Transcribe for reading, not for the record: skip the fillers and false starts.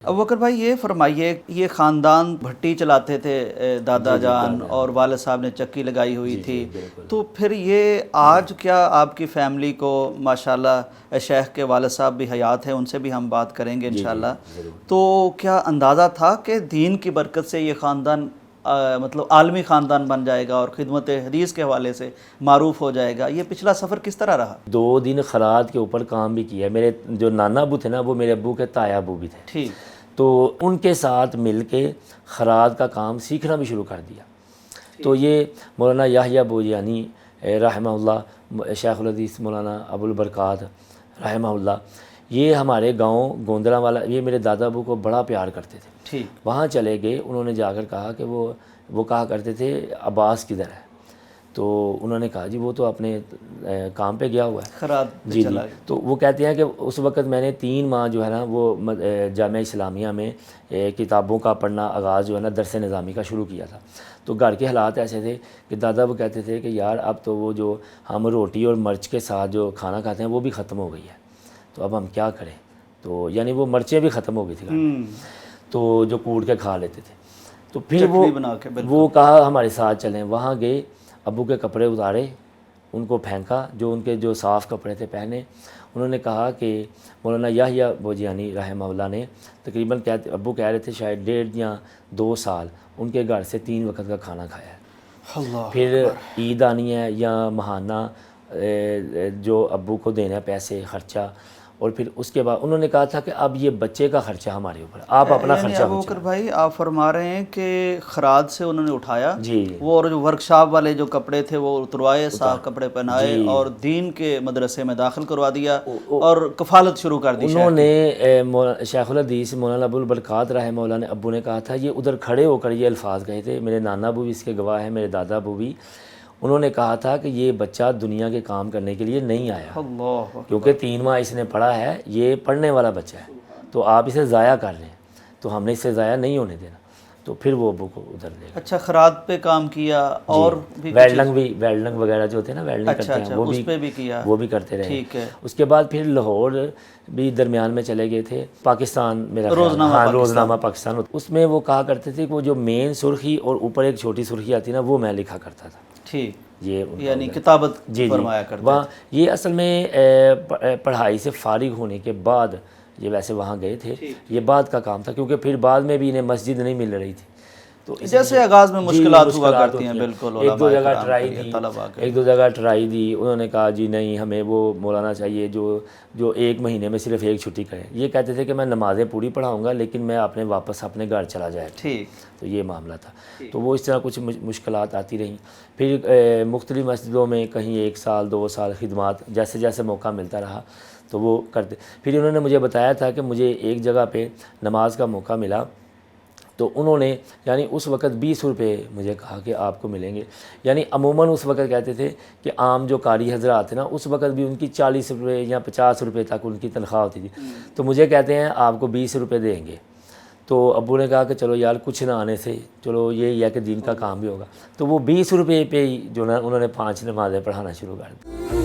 ابو بکر بھائی یہ فرمائیے، یہ خاندان بھٹی چلاتے تھے دادا جان، اور والد صاحب نے چکی لگائی ہوئی تھی، تو پھر یہ آج کیا آپ کی فیملی کو ماشاءاللہ شیخ کے والد صاحب بھی حیات ہیں، ان سے بھی ہم بات کریں گے انشاءاللہ، تو کیا اندازہ تھا کہ دین کی برکت سے یہ خاندان مطلب عالمی خاندان بن جائے گا اور خدمت حدیث کے حوالے سے معروف ہو جائے گا؟ یہ پچھلا سفر کس طرح رہا؟ 2 دن خراد کے اوپر کام بھی کیا ہے۔ میرے جو نانا ابو تھے نا، وہ میرے ابو کے تایا ابو بھی تھے، ٹھیک، تو ان کے ساتھ مل کے خراد کا کام سیکھنا بھی شروع کر دیا۔ تو یہ مولانا یحییٰ بوجیانی رحمہ اللہ، شیخ الحدیث مولانا ابو البرکات رحمہ اللہ، یہ ہمارے گاؤں گوندرا والا، یہ میرے دادا ابو کو بڑا پیار کرتے تھے۔ ٹھیک، وہاں چلے گئے، انہوں نے جا کر کہا کہ وہ کہا کرتے تھے عباس کدھر ہے، تو انہوں نے کہا جی وہ تو اپنے کام پہ گیا ہوا ہے، خراد جی جی۔ تو وہ کہتے ہیں کہ اس وقت میں نے 3 ماہ جو ہے نا وہ جامعہ اسلامیہ میں کتابوں کا پڑھنا آغاز جو ہے نا درس نظامی کا شروع کیا تھا۔ تو گھر کے حالات ایسے تھے کہ دادا وہ کہتے تھے کہ یار اب تو وہ جو ہم روٹی اور مرچ کے ساتھ جو کھانا کھاتے ہیں وہ بھی ختم ہو گئی ہے، تو اب ہم کیا کریں؟ تو یعنی وہ مرچیں بھی ختم ہو گئی تھی گھر میں، تو جو کوٹ کے کھا لیتے تھے۔ تو پھر وہ کہا ہمارے ساتھ چلیں۔ وہاں گئے، ابو کے کپڑے اتارے، ان کو پھینکا، جو ان کے جو صاف کپڑے تھے پہنے۔ انہوں نے کہا کہ مولانا یحییٰ بوجیانی رحمہ اللہ نے تقریباً ابو کہہ رہے تھے شاید 1.5 یا 2 سال ان کے گھر سے 3 وقت کا کھانا کھایا ہے۔ پھر عید آنی ہے یا ماہانہ جو ابو کو دینا ہے پیسے خرچہ، اور پھر اس کے بعد انہوں نے کہا تھا کہ اب یہ بچے کا خرچہ ہمارے اوپر، آپ اپنا خرچہ ابو بکر بھائی آپ فرما رہے ہیں کہ خراد سے انہوں نے اٹھایا، جی، وہ اور جو ورک شاپ والے جو کپڑے تھے وہ اتروائے، صاف کپڑے پہنائے اور دین کے مدرسے میں داخل کروا دیا اور کفالت شروع کر دی۔ انہوں نے شیخ الحدیث مولانا ابو البرکات رحمہ اللہ نے ابو نے کہا تھا، یہ ادھر کھڑے ہو کر یہ الفاظ کہے تھے، میرے نانا ابو بھی اس کے گواہ ہیں، میرے دادا ابو بھی، انہوں نے کہا تھا کہ یہ بچہ دنیا کے کام کرنے کے لیے نہیں آیا، کیونکہ 3 ماہ اس نے پڑھا ہے، یہ پڑھنے والا بچہ ہے، تو آپ اسے ضائع کر رہے ہیں، تو ہم نے اسے ضائع نہیں ہونے دینا۔ تو پھر وہ ابو کو ادھر لے گئے۔ اچھا، خراد پہ کام کیا اور بھی ویلڈنگ وغیرہ جو ہوتے ہیں نا، ویلڈنگ کرتے ہیں، وہ بھی کرتے رہے۔ ٹھیک ہے۔ اس کے بعد پھر لاہور بھی درمیان میں چلے گئے تھے، پاکستان میرا روزنامہ پاکستان، اس میں وہ کہا کرتے تھے کہ وہ جو مین سرخی اور اوپر ایک چھوٹی سرخی آتی نا، وہ میں لکھا کرتا تھا۔ ٹھیک، یہ یعنی کتابت فرمایا کرتے وہاں یہ اصل میں پڑھائی سے فارغ ہونے کے بعد یہ ویسے وہاں گئے تھے، یہ بعد کا کام تھا، کیونکہ پھر بعد میں بھی انہیں مسجد نہیں مل رہی تھی، تو جیسے آغاز میں مشکلات ہوا کرتی ہیں، بالکل 1-2 جگہ ٹرائی دی، انہوں نے کہا جی نہیں ہمیں وہ مولانا چاہیے جو 1 مہینے میں صرف 1 چھٹی کرے۔ یہ کہتے تھے کہ میں نمازیں پوری پڑھاؤں گا لیکن میں واپس اپنے گھر چلا جائے۔ ٹھیک، تو یہ معاملہ تھا، تو وہ اس طرح کچھ مشکلات آتی رہیں۔ پھر مختلف مسجدوں میں کہیں 1 سال 2 سال خدمات، جیسے جیسے موقع ملتا رہا تو وہ کرتے۔ پھر انہوں نے مجھے بتایا تھا کہ مجھے ایک جگہ پہ نماز کا موقع ملا، تو انہوں نے یعنی اس وقت 20 روپے مجھے کہا کہ آپ کو ملیں گے، یعنی عموماً اس وقت کہتے تھے کہ عام جو قاری حضرات تھے نا، اس وقت بھی ان کی 40 روپے یا 50 روپے تک ان کی تنخواہ ہوتی تھی، تو مجھے کہتے ہیں آپ کو 20 روپے دیں گے۔ تو ابو نے کہا کہ چلو یار کچھ نہ آنے سے چلو یہ ہے کہ دین کا کام بھی ہوگا، تو وہ 20 روپے پہ ہی جو نا انہوں نے 5 نمازیں پڑھانا شروع کر دی۔